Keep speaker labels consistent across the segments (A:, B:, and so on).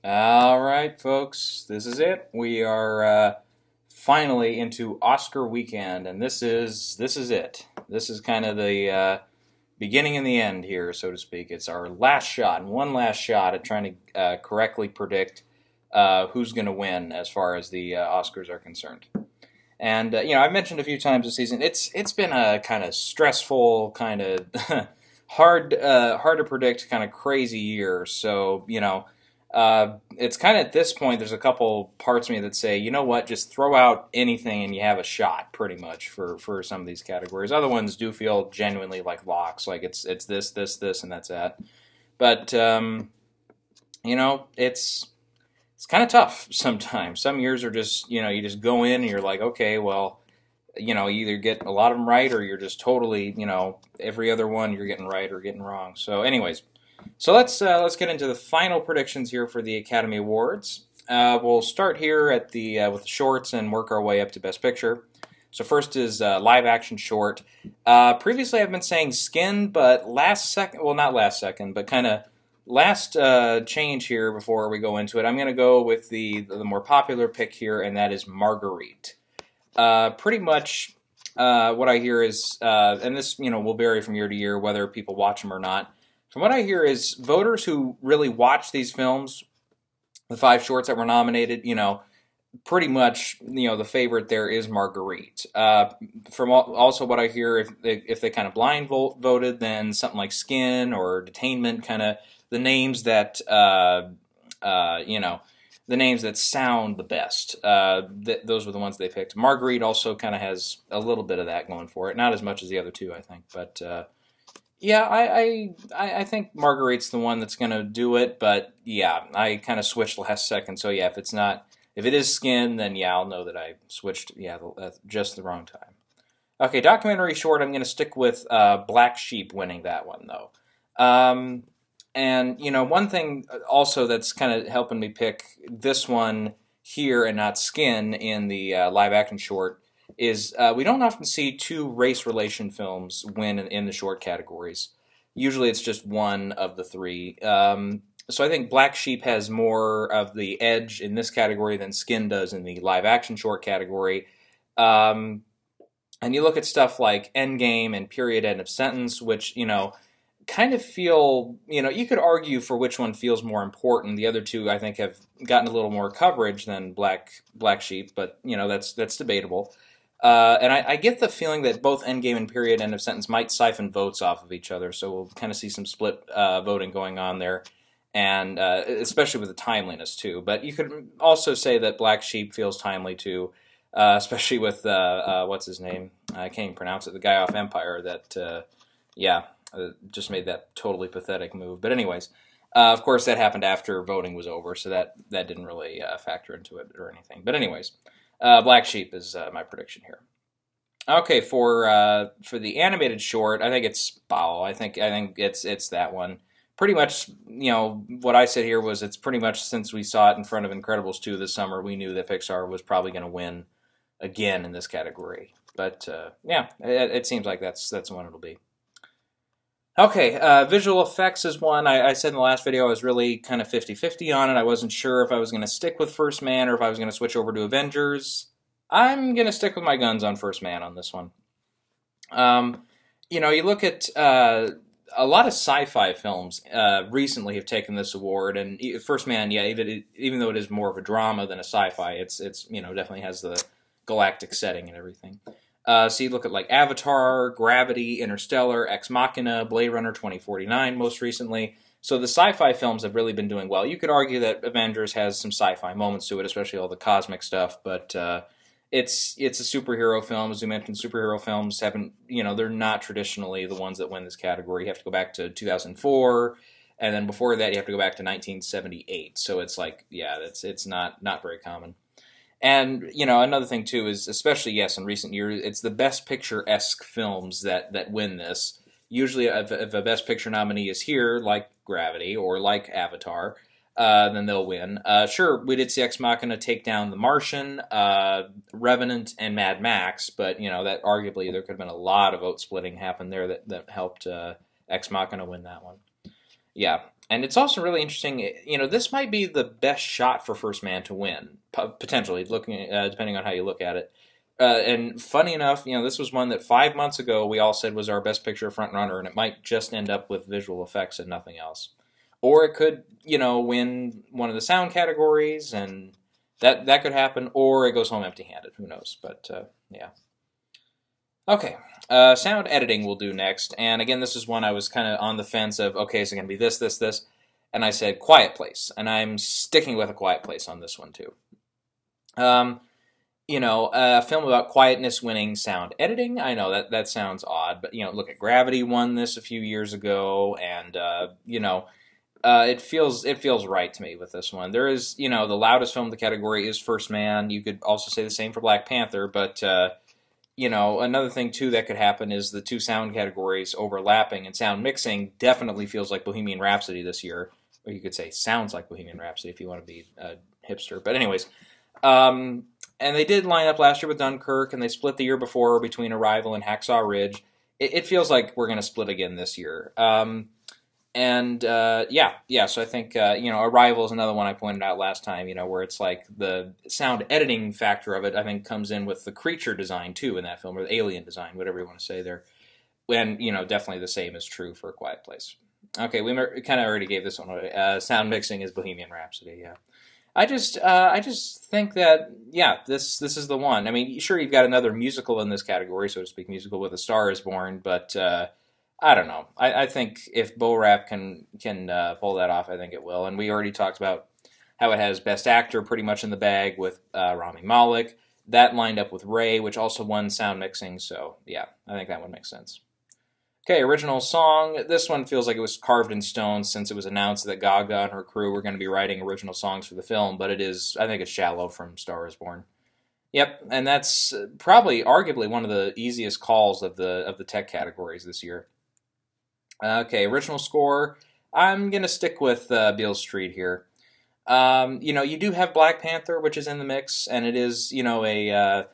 A: All right, folks, this is it. We are finally into Oscar weekend, and this is it. This is kind of the beginning and the end here, so to speak. It's our last shot, and one last shot at trying to correctly predict who's going to win as far as the Oscars are concerned. And I've mentioned a few times this season. It's been a kind of stressful, kind of hard to predict, kind of crazy year. So it's kind of at this point, there's a couple parts of me that say, you know what, just throw out anything and you have a shot, pretty much, for some of these categories. Other ones do feel genuinely like locks, like it's this, and that's it. But, it's kind of tough sometimes. Some years are just, you just go in and you're like, okay, well, you either get a lot of them right or you're just totally, every other one you're getting right or getting wrong. So anyways, so let's get into the final predictions here for the Academy Awards. We'll start here at the with the shorts and work our way up to Best Picture. So first is live action short. Previously I've been saying Skin, but not last second, but kind of last change here before we go into it. I'm going to go with the more popular pick here, and that is Marguerite. Pretty much what I hear is, and this will vary from year to year whether people watch them or not. From what I hear is voters who really watch these films, the 5 shorts that were nominated, pretty much, the favorite there is Marguerite. From also what I hear, if they kind of blind voted, then something like Skin or Detainment, kind of the names that, the names that sound the best. Those were the ones they picked. Marguerite also kind of has a little bit of that going for it. Not as much as the other two, I think, but... yeah, I think Marguerite's the one that's going to do it, but yeah, I kind of switched last second, so yeah, if it is Skin, then yeah, I'll know that I switched, just the wrong time. Okay, documentary short, I'm going to stick with Black Sheep winning that one, though. And, one thing also that's kind of helping me pick this one here and not Skin in the live action short is we don't often see 2 race relation films win in the short categories. Usually it's just one of the 3. So I think Black Sheep has more of the edge in this category than Skin does in the live action short category. And you look at stuff like Endgame and Period End of Sentence, which, kind of feel, you could argue for which one feels more important. The other two, I think, have gotten a little more coverage than Black Sheep, but, that's debatable. And I get the feeling that both Endgame and Period End of Sentence might siphon votes off of each other, so we'll kind of see some split voting going on there, and especially with the timeliness, too. But you could also say that Black Sheep feels timely, too, especially with, what's his name? I can't even pronounce it, the guy off Empire that, just made that totally pathetic move. But anyways, of course, that happened after voting was over, so that didn't really factor into it or anything. But anyways... Black Sheep is my prediction here. Okay, for the animated short, I think it's Bao. I think it's that one. Pretty much, what I said here was it's pretty much since we saw it in front of Incredibles 2 this summer, we knew that Pixar was probably going to win again in this category. But it seems like that's the one it'll be. Okay, visual effects is one. I said in the last video I was really kind of 50-50 on it. I wasn't sure if I was going to stick with First Man or if I was going to switch over to Avengers. I'm going to stick with my guns on First Man on this one. You look at a lot of sci-fi films recently have taken this award, and First Man, even though it is more of a drama than a sci-fi, it's definitely has the galactic setting and everything. So you look at like Avatar, Gravity, Interstellar, Ex Machina, Blade Runner 2049 most recently. So the sci-fi films have really been doing well. You could argue that Avengers has some sci-fi moments to it, especially all the cosmic stuff, but it's a superhero film. As we mentioned, superhero films they're not traditionally the ones that win this category. You have to go back to 2004, and then before that you have to go back to 1978. So it's like, it's not very common. And, another thing, too, is especially, yes, in recent years, it's the Best Picture-esque films that win this. Usually, if a Best Picture nominee is here, like Gravity or like Avatar, then they'll win. Sure, we did see Ex Machina take down The Martian, Revenant, and Mad Max, but, that arguably there could have been a lot of vote splitting happen there that helped Ex Machina win that one. Yeah, And it's also really interesting. This might be the best shot for First Man to win, potentially, looking depending on how you look at it. And funny enough, this was one that 5 months ago we all said was our best picture front runner, and it might just end up with visual effects and nothing else. Or it could, win one of the sound categories, and that could happen. Or it goes home empty-handed. Who knows? But yeah. Okay, sound editing we'll do next. And again, this is one I was kind of on the fence of, okay, is it going to be this, this, this? And I said Quiet Place. And I'm sticking with A Quiet Place on this one, too. A film about quietness winning sound editing. I know that sounds odd, but, look at Gravity won this a few years ago, and, it feels right to me with this one. There is, the loudest film in the category is First Man. You could also say the same for Black Panther, but... another thing, too, that could happen is the two sound categories overlapping, and sound mixing definitely feels like Bohemian Rhapsody this year. Or you could say sounds like Bohemian Rhapsody if you want to be a hipster. But anyways, and they did line up last year with Dunkirk, and they split the year before between Arrival and Hacksaw Ridge. It feels like we're going to split again this year. So I think, Arrival is another one I pointed out last time, where it's like the sound editing factor of it, I think, comes in with the creature design, too, in that film, or the alien design, whatever you want to say there. And, definitely the same is true for A Quiet Place. Okay, we kind of already gave this one away. Sound mixing is Bohemian Rhapsody, yeah. I just think that, this is the one. I mean, sure, you've got another musical in this category, so to speak, musical with A Star is Born, but... I don't know. I think if Bo Rap can pull that off, I think it will. And we already talked about how it has Best Actor pretty much in the bag with Rami Malek. That lined up with Ray, which also won sound mixing. So, yeah, I think that one makes sense. Okay, original song. This one feels like it was carved in stone since it was announced that Gaga and her crew were going to be writing original songs for the film. But I think it's Shallow from Star is Born. Yep, and that's probably arguably one of the easiest calls of the tech categories this year. Okay, original score. I'm going to stick with Beale Street here. You do have Black Panther, which is in the mix, and it is, I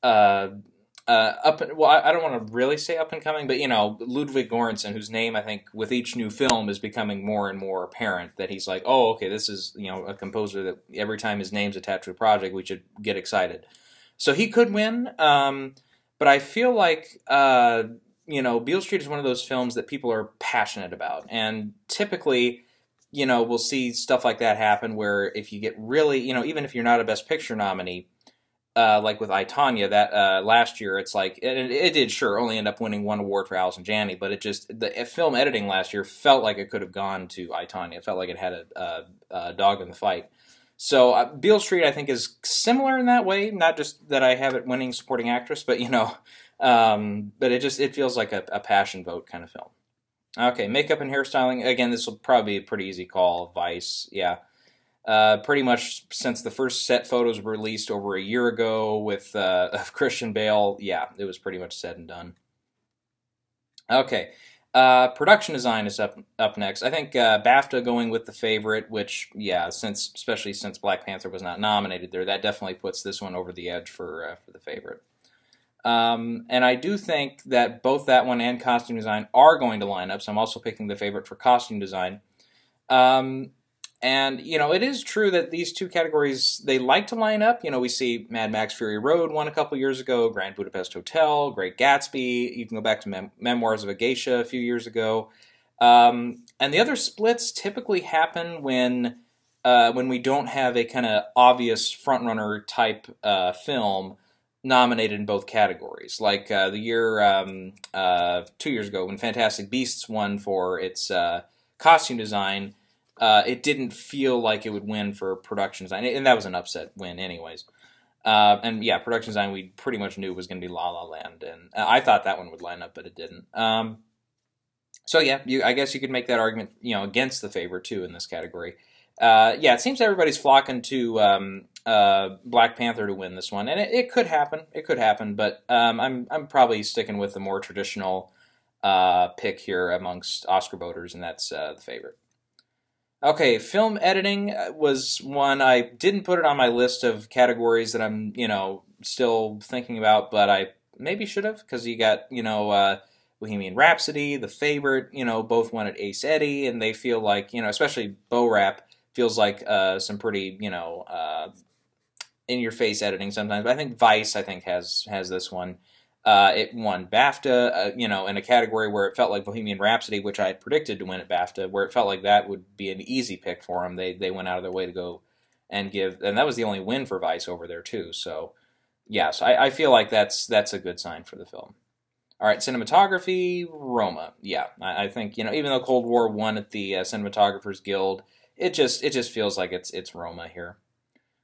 A: don't want to really say up and coming, but, Ludwig Göransson, whose name I think with each new film is becoming more and more apparent, that he's like, oh, okay, this is, a composer that every time his name's attached to a project, we should get excited. So he could win, but I feel like... Beale Street is one of those films that people are passionate about. And typically, we'll see stuff like that happen where if you get really, even if you're not a Best Picture nominee, like with I, Tonya, that last year, it's like, it did, sure, only end up winning one award for Allison Janney, but the film editing last year felt like it could have gone to I, Tonya. It felt like it had a dog in the fight. So Beale Street, I think, is similar in that way, not just that I have it winning supporting actress, but, but it feels like a passion vote kind of film. Okay, makeup and hairstyling. Again, this will probably be a pretty easy call. Vice, yeah. Pretty much since the first set photos were released over a year ago with of Christian Bale, yeah, it was pretty much said and done. Okay, production design is up next. I think BAFTA going with The Favorite, which, yeah, especially since Black Panther was not nominated there, that definitely puts this one over the edge for The Favorite. And I do think that both that one and costume design are going to line up, so I'm also picking The Favorite for costume design. And, it is true that these two categories, they like to line up. We see Mad Max Fury Road won a couple years ago, Grand Budapest Hotel, Great Gatsby. You can go back to Memoirs of a Geisha a few years ago. And the other splits typically happen when we don't have a kind of obvious frontrunner type film nominated in both categories. Like the year 2 years ago when Fantastic Beasts won for its costume design, it didn't feel like it would win for production design, and that was an upset win anyways. And yeah, production design we pretty much knew was going to be La La Land, and I thought that one would line up, but it didn't. So yeah, I guess you could make that argument, against The Favorite too in this category. It seems everybody's flocking to Black Panther to win this one, and it could happen. It could happen, but I'm probably sticking with the more traditional pick here amongst Oscar voters, and that's The Favorite. Okay, film editing was one. I didn't put it on my list of categories that I'm, still thinking about, but I maybe should have, because you got, we Bohemian Rhapsody, The Favorite, both won at Ace Eddie, and they feel like, especially Bo Rap feels like some pretty, in-your-face editing sometimes. But I think Vice, has this one. It won BAFTA, in a category where it felt like Bohemian Rhapsody, which I had predicted to win at BAFTA, where it felt like that would be an easy pick for them. They went out of their way to go and that was the only win for Vice over there too. So, yeah, so I feel like that's a good sign for the film. All right, cinematography, Roma. Yeah, I think even though Cold War won at the Cinematographers Guild, it just feels like it's Roma here.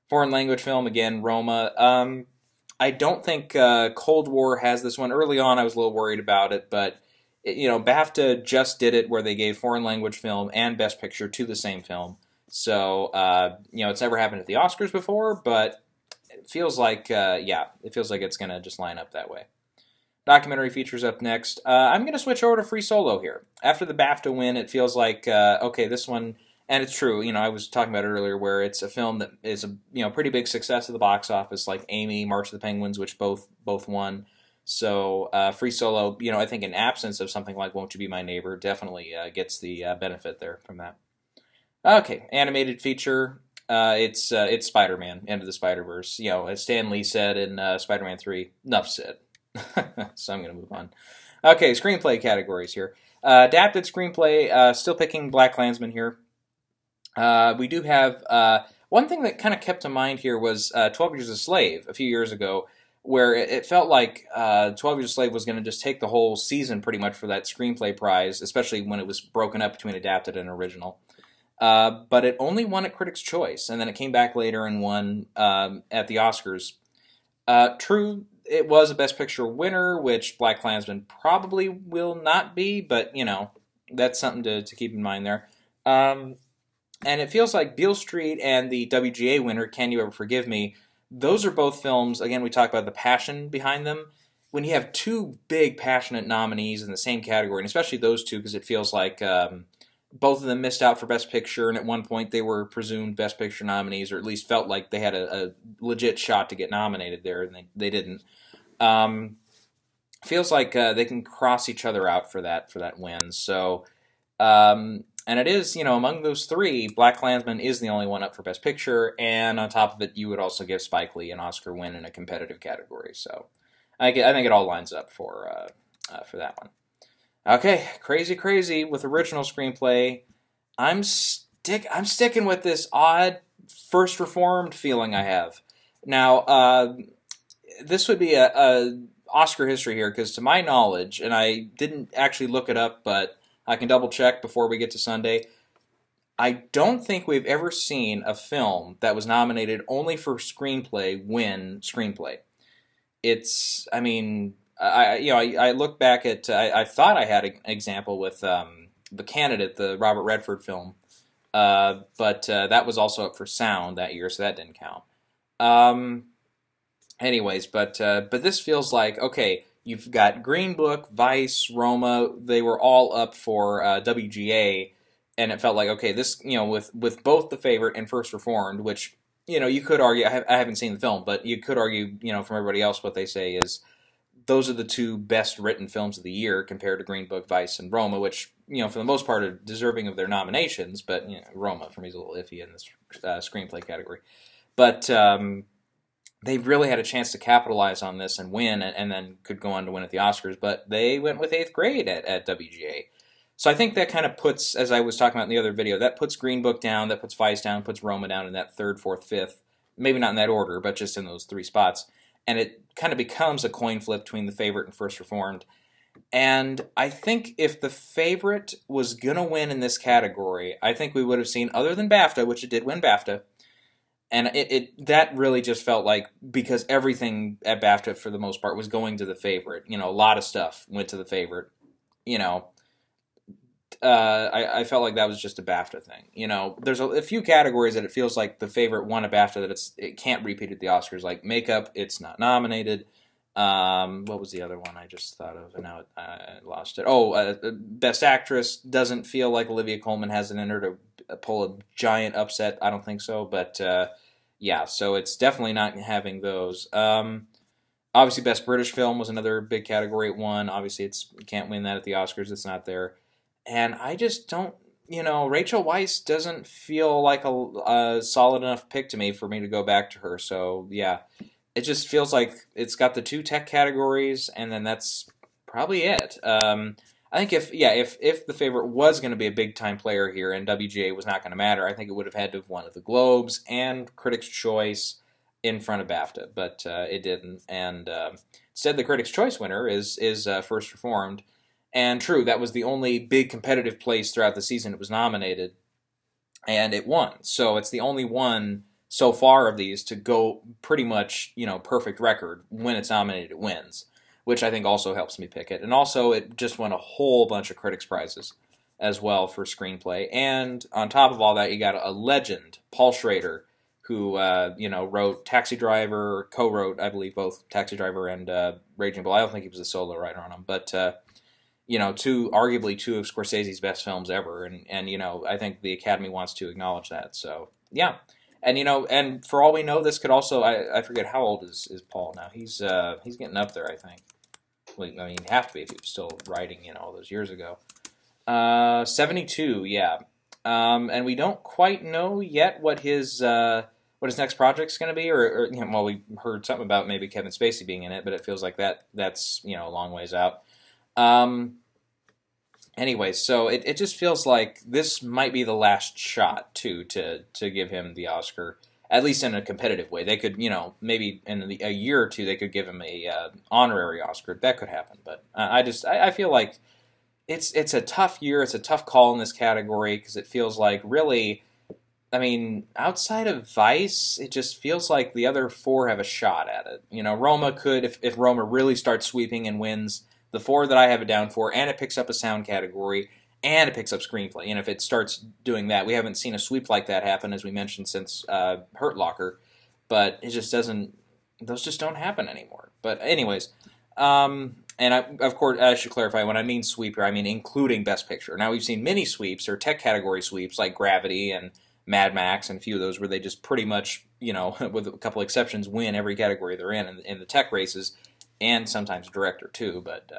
A: Foreign language film again, Roma. I don't think Cold War has this one. Early on, I was a little worried about it, but BAFTA just did it where they gave foreign language film and Best Picture to the same film. So it's never happened at the Oscars before, but it feels like it feels like it's gonna just line up that way. Documentary features up next. I'm gonna switch over to Free Solo here. After the BAFTA win, it feels like okay, this one. And it's true, I was talking about it earlier, where it's a film that is a pretty big success at the box office, like Amy, March of the Penguins, which both won. So Free Solo, I think in absence of something like Won't You Be My Neighbor, definitely gets the benefit there from that. Okay, animated feature. It's Spider-Man, End of the Spider-Verse. As Stan Lee said in Spider-Man 3, enough said. So I'm going to move on. Okay, screenplay categories here. Adapted screenplay, still picking BlacKkKlansman here. We do have one thing that kind of kept in mind here was 12 Years a Slave a few years ago, where it felt like 12 Years a Slave was going to just take the whole season pretty much for that screenplay prize, especially when it was broken up between adapted and original. But it only won at Critics' Choice, and then it came back later and won at the Oscars. True, it was a Best Picture winner, which BlacKkKlansman probably will not be, but, that's something to keep in mind there. And it feels like Beale Street and the WGA winner, Can You Ever Forgive Me, those are both films, again, we talk about the passion behind them. When you have two big, passionate nominees in the same category, and especially those two, because it feels like both of them missed out for Best Picture, and at one point they were presumed Best Picture nominees, or at least felt like they had a legit shot to get nominated there, and they didn't. Feels like they can cross each other out for that win. So... and it is, among those three, BlacKkKlansman is the only one up for Best Picture, and on top of it, you would also give Spike Lee an Oscar win in a competitive category. So, I think it all lines up for that one. Okay, crazy with original screenplay. I'm sticking with this odd First Reformed feeling I have. Now, this would be a Oscar history here, because to my knowledge, and I didn't actually look it up, but I can double check before we get to Sunday. I don't think we've ever seen a film that was nominated only for screenplay win screenplay. I look back at, I thought I had an example with The Candidate, the Robert Redford film, but that was also up for sound that year, so that didn't count. Anyways, but this feels like, okay, you've got Green Book, Vice, Roma. They were all up for WGA, and it felt like, okay, this, with both The Favorite and First Reformed, which, you could argue, I haven't seen the film, but you could argue, from everybody else, what they say is those are the two best written films of the year compared to Green Book, Vice, and Roma, which, for the most part are deserving of their nominations, but, Roma for me is a little iffy in this screenplay category. But, they really had a chance to capitalize on this and win, and then could go on to win at the Oscars, but they went with 8th Grade at WGA. So I think that kind of puts, as I was talking about in the other video, that puts Green Book down, that puts Vice down, puts Roma down in that 3rd, 4th, 5th. Maybe not in that order, but just in those 3 spots. And it kind of becomes a coin flip between The Favorite and First Reformed. And I think if The Favorite was going to win in this category, I think we would have seen, other than BAFTA, which it did win BAFTA, and that really just felt like, because everything at BAFTA for the most part was going to The Favorite. A lot of stuff went to The Favorite. I felt like that was just a BAFTA thing. There's a few categories that it feels like The Favorite won a BAFTA that it can't repeat at the Oscars, like makeup, it's not nominated. What was the other one I just thought of, and now I lost it. Best Actress doesn't feel like Olivia Colman has it in her to pull a giant upset. I don't think so, but yeah, so it's definitely not having those. Obviously, Best British Film was another big category it won. Obviously, you can't win that at the Oscars. It's not there. And I just don't, Rachel Weisz doesn't feel like a solid enough pick to me for me to go back to her. So, yeah, it just feels like it's got the two tech categories, and then that's probably it. I think if the favorite was going to be a big time player here and WGA was not going to matter, I think it would have had to have won at the Globes and Critics' Choice in front of BAFTA, but it didn't. And instead, the Critics' Choice winner is First Reformed. And true, that was the only big competitive place throughout the season it was nominated, and it won. So it's the only one so far of these to go pretty much, perfect record. When it's nominated, it wins, which I think also helps me pick it. And also, it just won a whole bunch of critics' prizes as well for screenplay. And on top of all that, you got a legend, Paul Schrader, who wrote Taxi Driver, co-wrote, I believe, both Taxi Driver and Raging Bull. I don't think he was a solo writer on them, but arguably two of Scorsese's best films ever, and I think the Academy wants to acknowledge that. So yeah, and and for all we know, this could also I forget how old is Paul now. He's getting up there, I think. Well, I mean, he'd have to be if he was still writing, all those years ago. 72, yeah. And we don't quite know yet what his next project's going to be, or we heard something about maybe Kevin Spacey being in it, but it feels like that's a long ways out. Anyway, so it just feels like this might be the last shot too to give him the Oscar, at least in a competitive way. They could, maybe in a year or two they could give him a honorary Oscar. That could happen, but I feel like it's a tough year. It's a tough call in this category because it feels like really, I mean, outside of Vice, it just feels like the other four have a shot at it. Roma could, if Roma really starts sweeping and wins the four that I have it down for, and it picks up a sound category, and it picks up screenplay. And if it starts doing that, we haven't seen a sweep like that happen, as we mentioned, since Hurt Locker, but it just doesn't, those just don't happen anymore. But anyways, and of course, I should clarify, when I mean sweep here, I mean including Best Picture. Now, we've seen mini sweeps or tech category sweeps like Gravity and Mad Max and a few of those where they just pretty much, with a couple exceptions, win every category they're in the tech races, and sometimes director too, but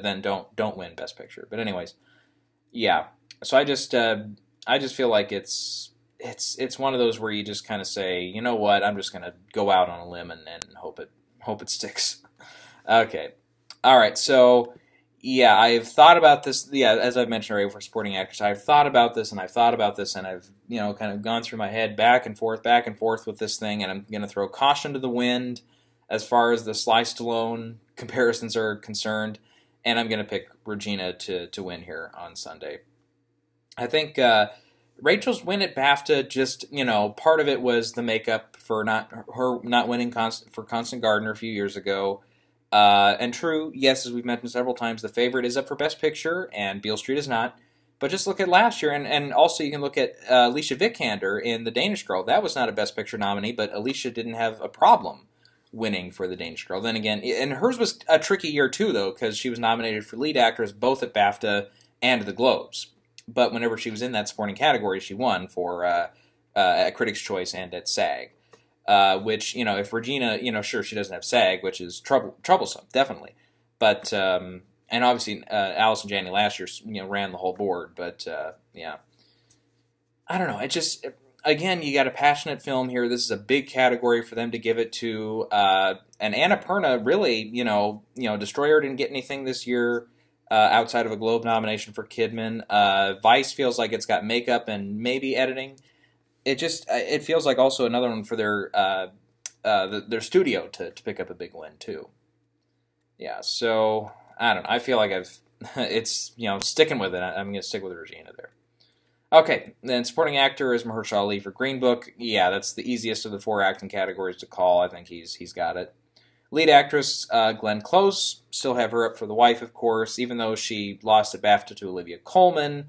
A: then don't win Best Picture. But anyways, yeah. So I just feel like it's one of those where you just kind of say, you know what, I'm just gonna go out on a limb and hope it sticks. Okay, all right. So yeah, I've thought about this. Yeah, as I've mentioned already for supporting actors, I've thought about this and I've thought about this and I've kind of gone through my head back and forth with this thing, and I'm gonna throw caution to the wind as far as the Sly Stallone comparisons are concerned, and I'm going to pick Regina to win here on Sunday. I think Rachel's win at BAFTA, just, part of it was the makeup for her not winning for Constant Gardener a few years ago. And true, yes, as we've mentioned several times, the favorite is up for Best Picture, and Beale Street is not. But just look at last year, and also you can look at Alicia Vikander in The Danish Girl. That was not a Best Picture nominee, but Alicia didn't have a problem winning for The Danish Girl. Then again, and hers was a tricky year too, though, because she was nominated for lead actress both at BAFTA and the Globes. But whenever she was in that supporting category, she won for at Critics' Choice and at SAG. Which, if Regina, sure, she doesn't have SAG, which is troublesome, definitely. But and obviously, Allison Janney last year, ran the whole board. But yeah, I don't know. It just. Again, you got a passionate film here. This is a big category for them to give it to. And Annapurna, really, Destroyer didn't get anything this year outside of a Globe nomination for Kidman. Vice feels like it's got makeup and maybe editing. It feels like also another one for their studio to pick up a big win too. Yeah, so I don't know. I feel like it's sticking with it. I'm going to stick with Regina there. Okay, then supporting actor is Mahershala Ali for Green Book. Yeah, that's the easiest of the four acting categories to call. I think he's got it. Lead actress, Glenn Close. Still have her up for The Wife, of course, even though she lost at BAFTA to Olivia Colman.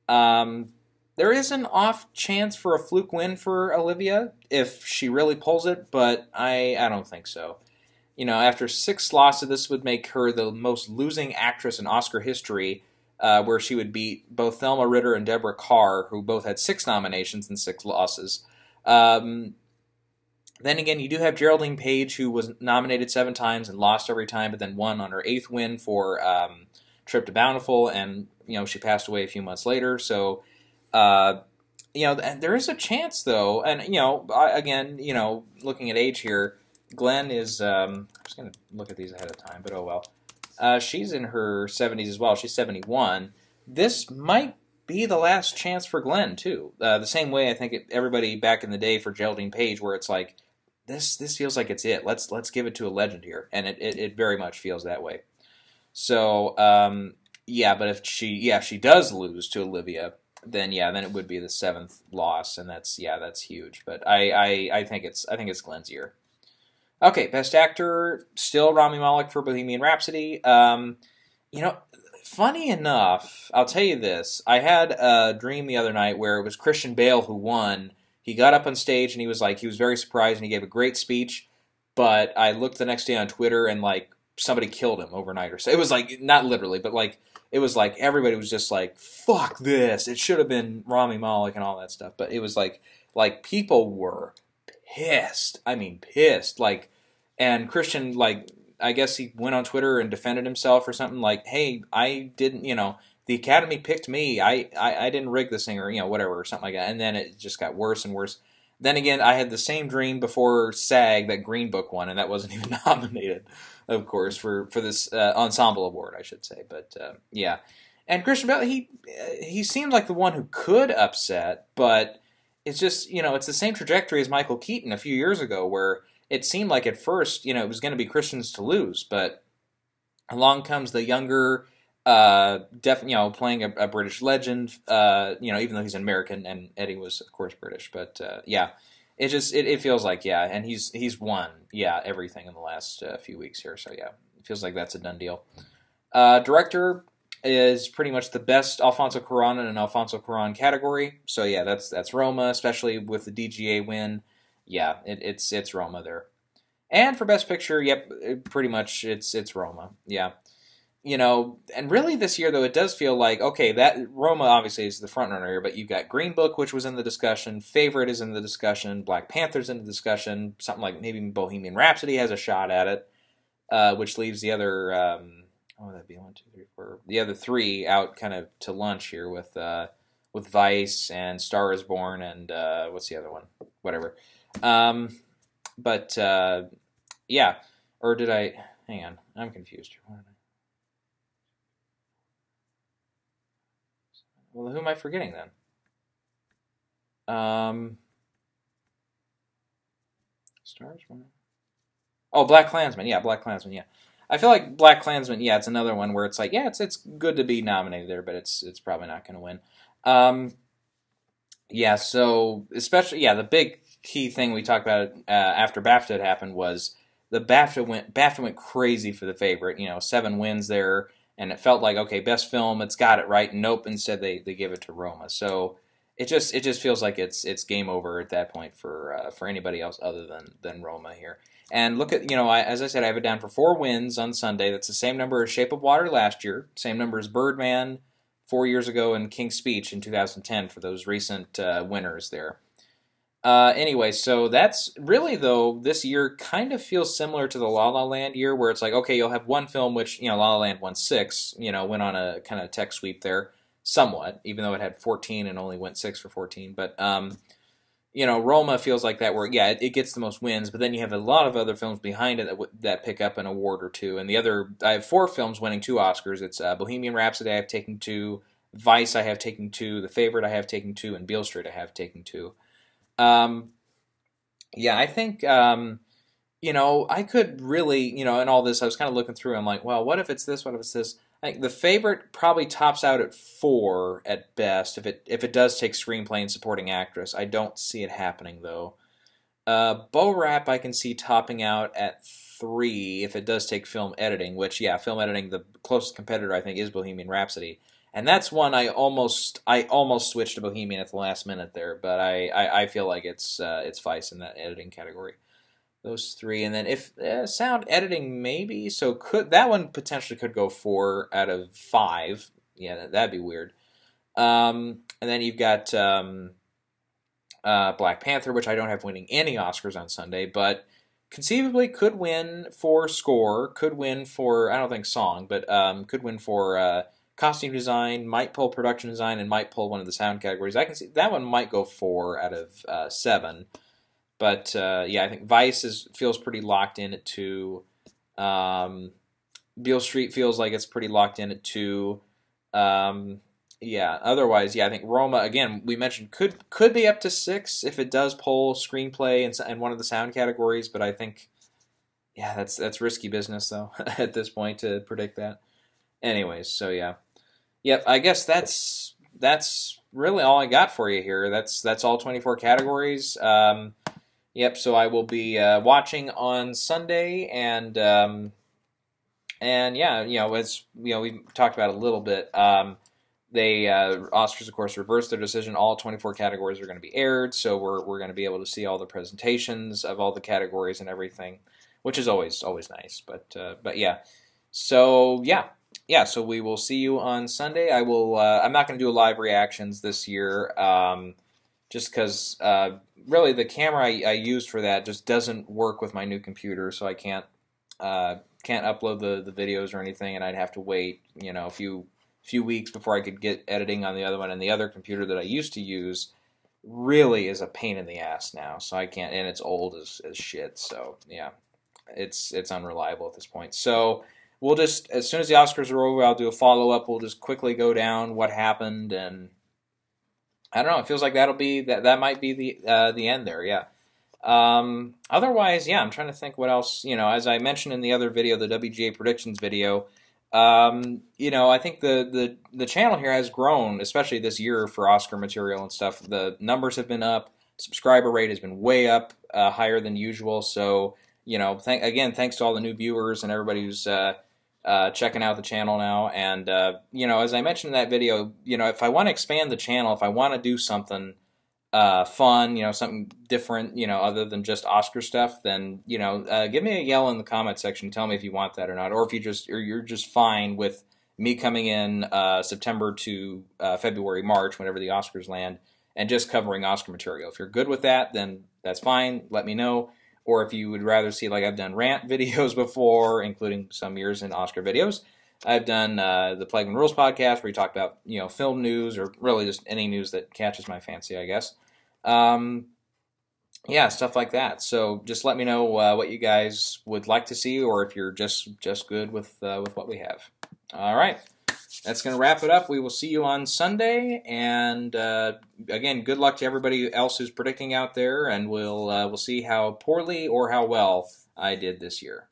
A: There is an off chance for a fluke win for Olivia if she really pulls it, but I don't think so. After 6 losses, this would make her the most losing actress in Oscar history, where she would beat both Thelma Ritter and Deborah Kerr, who both had 6 nominations and 6 losses. Then again, you do have Geraldine Page, who was nominated 7 times and lost every time, but then won on her 8th win for Trip to Bountiful, and she passed away a few months later. So, there is a chance though, and again, looking at age here, Glenn is. I'm just gonna look at these ahead of time, but oh well. She's in her 70s as well. She's 71. This might be the last chance for Glenn too. The same way I think everybody back in the day for Geraldine Page, where it's like. This feels like it's it. Let's give it to a legend here, and it very much feels that way. So but if she does lose to Olivia, then it would be the 7th loss, and that's huge. But I think it's Glenn's year. Okay, Best Actor, still Rami Malek for Bohemian Rhapsody. Funny enough, I'll tell you this: I had a dream the other night where it was Christian Bale who won. He got up on stage and he was very surprised and he gave a great speech, but I looked the next day on Twitter and somebody killed him overnight or so. It was not literally, but it was everybody was just fuck this. It should have been Rami Malek and all that stuff. But it was people were pissed. I mean pissed. And Christian I guess he went on Twitter and defended himself or something hey, I didn't, the Academy picked me. I didn't rig this thing or whatever or something like that. And then it just got worse and worse. Then again, I had the same dream before SAG that Green Book won, and that wasn't even nominated, of course, for this ensemble award, I should say. But yeah, and Christian Bale, he seemed like the one who could upset, but it's just it's the same trajectory as Michael Keaton a few years ago, where it seemed like at first it was going to be Christian's to lose, but along comes the younger. Playing a British legend, even though he's an American, and Eddie was, of course, British. But, it feels like, and he's won, everything in the last few weeks here. So, it feels like that's a done deal. Director is pretty much the best Alfonso Cuarón in an Alfonso Cuarón category. So, that's Roma, especially with the DGA win. Yeah, it's Roma there. And for Best Picture, pretty much it's Roma, yeah. And really this year, though, it does feel like, okay, that Roma obviously is the front runner here, but you've got Green Book, which was in the discussion, Favorite is in the discussion, Black Panther's in the discussion, something like maybe Bohemian Rhapsody has a shot at it, which leaves the other, that'd be 1, 2, 3, 4, the other 3 out kind of to lunch here with Vice and Star is Born and, what's the other one? Whatever. Or did I, hang on, I'm confused here. Well, who am I forgetting then? Stars? Oh, Black Klansman. Yeah, Black Klansman. Yeah, I feel like Black Klansman. Yeah, it's another one where it's it's good to be nominated there, but it's probably not going to win. So especially the big key thing we talked about after BAFTA had happened was the BAFTA went crazy for The Favorite. 7 wins there. And it felt like, okay, best film, it's got it right. Nope, instead they give it to Roma. So it just feels like it's game over at that point for anybody else other than Roma here. And look at as I said, I have it down for 4 wins on Sunday. That's the same number as Shape of Water last year, same number as Birdman 4 years ago, and King's Speech in 2010 for those recent winners there. Anyway, so that's really, though, this year kind of feels similar to the La La Land year, where it's like, okay, you'll have one film which, La La Land won 6, went on a kind of tech sweep there, somewhat, even though it had 14 and only went 6 for 14. But, Roma feels like that, where, it gets the most wins, but then you have a lot of other films behind it that pick up an award or two. And I have 4 films winning 2 Oscars. It's Bohemian Rhapsody I have taken 2, Vice I have taken 2, The Favorite I have taken 2, and Beale Street I have taken 2. I think, I could really, in all this, I was kind of looking through, I'm like, well, what if it's this, what if it's this? I think The Favorite probably tops out at 4 at best, if it does take screenplay and supporting actress. I don't see it happening, though. Bo Rap I can see topping out at 3 if it does take film editing, which, film editing, the closest competitor, I think, is Bohemian Rhapsody. And that's one I almost switched to Bohemian at the last minute there, but I feel like it's Vice in that editing category. Those 3, and then if sound editing maybe, so that one potentially could go 4 out of 5. Yeah, that'd be weird. And then you've got Black Panther, which I don't have winning any Oscars on Sunday, but conceivably could win for score, could win for, I don't think song, but could win for costume design, might pull production design, and might pull one of the sound categories. I can see that one might go 4 out of 7. But yeah, I think Vice feels pretty locked in at 2. Beale Street feels like it's pretty locked in at 2. Yeah, otherwise, yeah, I think Roma, again, we mentioned could be up to 6 if it does pull screenplay and one of the sound categories, but I think, yeah, that's risky business, though, at this point to predict that. Anyways, so yeah. Yep, I guess that's really all I got for you here. That's all 24 categories. Yep, so I will be watching on Sunday, and yeah, as we talked about a little bit. They Oscars, of course, reversed their decision. All 24 categories are going to be aired, so we're going to be able to see all the presentations of all the categories and everything, which is always nice. But yeah, so yeah. So we will see you on Sunday. I will. I'm not going to do live reactions this year, just because really the camera I used for that just doesn't work with my new computer, so I can't upload the videos or anything, and I'd have to wait a few weeks before I could get editing on the other one, and the other computer that I used to use really is a pain in the ass now, so I can't, and it's old as shit, so yeah, it's unreliable at this point. So we'll just, as soon as the Oscars are over, I'll do a follow-up. We'll just quickly go down what happened, and I don't know, it feels like that might be the end there, yeah. Otherwise, yeah, I'm trying to think what else, as I mentioned in the other video, the WGA predictions video, I think the channel here has grown, especially this year for Oscar material and stuff. The numbers have been up, subscriber rate has been way up, higher than usual. So, again, thanks to all the new viewers and everybody who's checking out the channel now. And as I mentioned in that video, if I want to expand the channel, if I want to do something fun, something different, other than just Oscar stuff, then, give me a yell in the comment section. Tell me if you want that or not, or if you're just fine with me coming in September to February, March, whenever the Oscars land, and just covering Oscar material. If you're good with that, then that's fine. Let me know. Or if you would rather see, like I've done rant videos before, including some years in Oscar videos. I've done the Plagman Rules podcast where we talk about film news, or really just any news that catches my fancy, I guess. Yeah, stuff like that. So just let me know what you guys would like to see, or if you're just good with what we have. All right, that's going to wrap it up. We will see you on Sunday, and again, good luck to everybody else who's predicting out there, and we'll see how poorly or how well I did this year.